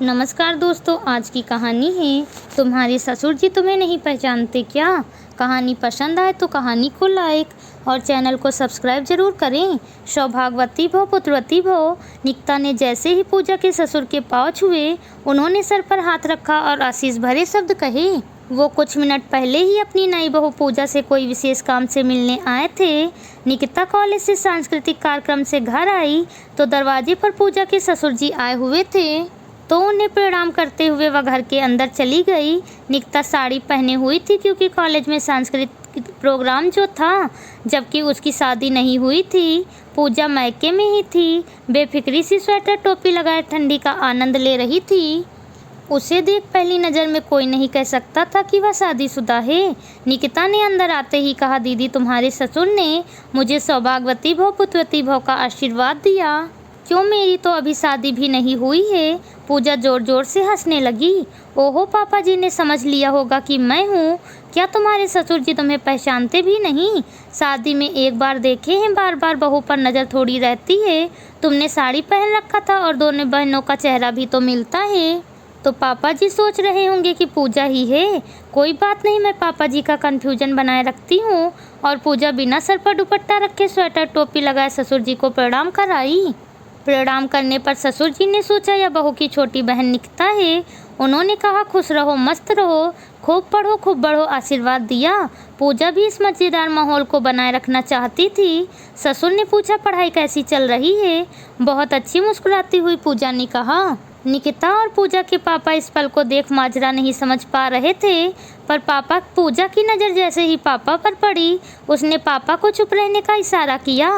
नमस्कार दोस्तों, आज की कहानी है तुम्हारे ससुर जी तुम्हें नहीं पहचानते क्या। कहानी पसंद आए तो कहानी को लाइक और चैनल को सब्सक्राइब जरूर करें। सौभाग्यवती भव पुत्रवती भव। निकिता ने जैसे ही पूजा के ससुर के पाँव छुए, उन्होंने सर पर हाथ रखा और आशीष भरे शब्द कहे। वो कुछ मिनट पहले ही अपनी नई बहू पूजा से कोई विशेष काम से मिलने आए थे। निकिता कॉलेज से सांस्कृतिक कार्यक्रम से घर आई तो दरवाजे पर पूजा के ससुर जी आए हुए थे, तो उन्हें प्रणाम करते हुए वह घर के अंदर चली गई। निकिता साड़ी पहने हुई थी क्योंकि कॉलेज में सांस्कृतिक प्रोग्राम जो था, जबकि उसकी शादी नहीं हुई थी। पूजा मायके में ही थी, बेफिक्री सी स्वेटर टोपी लगाए ठंडी का आनंद ले रही थी। उसे देख पहली नज़र में कोई नहीं कह सकता था कि वह शादीशुदा है। निकिता ने अंदर आते ही कहा, दीदी तुम्हारे ससुर ने मुझे सौभाग्यवती भव पुत्रवती भव का आशीर्वाद दिया। क्यों, मेरी तो अभी शादी भी नहीं हुई है। पूजा जोर जोर से हंसने लगी। ओहो, पापा जी ने समझ लिया होगा कि मैं हूँ। क्या तुम्हारे ससुर जी तुम्हें पहचानते भी नहीं? शादी में एक बार देखे हैं, बार बार बहू पर नज़र थोड़ी रहती है। तुमने साड़ी पहन रखा था और दोनों बहनों का चेहरा भी तो मिलता है। तो पापा जी सोच रहे होंगे कि पूजा ही है। कोई बात नहीं, मैं पापा जी का कन्फ्यूजन बनाए रखती हूँ। और पूजा बिना सर पर दुपट्टा रखे स्वेटर टोपी लगाए ससुर जी को प्रणाम कराई। प्रणाम करने पर ससुर जी ने सोचा यह बहू की छोटी बहन निकिता है। उन्होंने कहा, खुश रहो, मस्त रहो, खूब पढ़ो, खूब बढ़ो, आशीर्वाद दिया। पूजा भी इस मज़ेदार माहौल को बनाए रखना चाहती थी। ससुर ने पूछा, पढ़ाई कैसी चल रही है? बहुत अच्छी, मुस्कुराती हुई पूजा ने कहा। निकिता और पूजा के पापा इस पल को देख माजरा नहीं समझ पा रहे थे, पर पापा पूजा की नज़र जैसे ही पापा पर पड़ी, उसने पापा को चुप रहने का इशारा किया।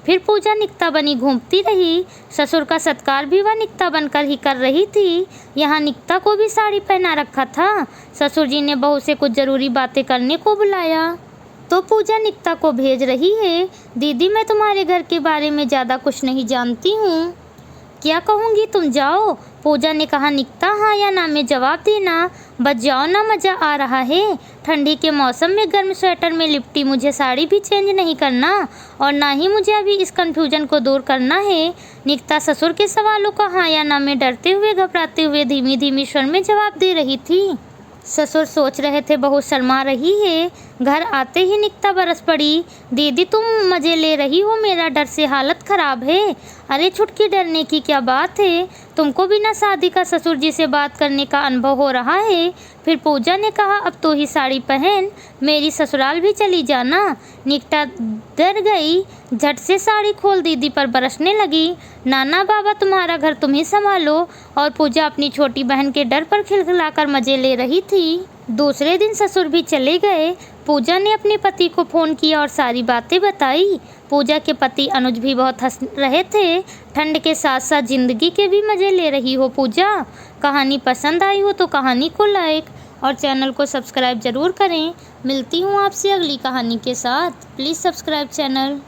फिर पूजा निकिता बनी घूमती रही। ससुर का सत्कार भी वह निकिता बनकर ही कर रही थी। यहाँ निकिता को भी साड़ी पहना रखा था। ससुर जी ने बहू से कुछ ज़रूरी बातें करने को बुलाया, तो पूजा निकिता को भेज रही है। दीदी, मैं तुम्हारे घर के बारे में ज़्यादा कुछ नहीं जानती हूँ। क्या कहूँगी, तुम जाओ। पूजा ने कहा। निकिता हाँ या ना में जवाब देना, बस जाओ ना, मज़ा आ रहा है। ठंडी के मौसम में गर्म स्वेटर में लिपटी मुझे साड़ी भी चेंज नहीं करना, और ना ही मुझे अभी इस कन्फ्यूजन को दूर करना है। निकिता ससुर के सवालों का हाँ या ना में डरते हुए घबराते हुए धीमी धीमी स्वर में जवाब दे रही थी। ससुर सोच रहे थे बहू शर्मा रही है। घर आते ही निकिता बरस पड़ी। दीदी तुम मज़े ले रही हो, मेरा डर से हालत ख़राब है। अरे छुटकी, डरने की क्या बात है? तुमको बिना शादी का ससुर जी से बात करने का अनुभव हो रहा है। फिर पूजा ने कहा, अब तो ही साड़ी पहन मेरी ससुराल भी चली जाना। निकिता डर गई, झट से साड़ी खोल दीदी पर बरसने लगी। नाना बाबा, तुम्हारा घर तुम ही संभालो। और पूजा अपनी छोटी बहन के डर पर खिलखिलाकर मज़े ले रही थी। दूसरे दिन ससुर भी चले गए। पूजा ने अपने पति को फ़ोन किया और सारी बातें बताई। पूजा के पति अनुज भी बहुत हंस रहे थे। ठंड के साथ साथ ज़िंदगी के भी मज़े ले रही हो पूजा। कहानी पसंद आई हो तो कहानी को लाइक और चैनल को सब्सक्राइब ज़रूर करें। मिलती हूँ आपसे अगली कहानी के साथ। Please subscribe channel.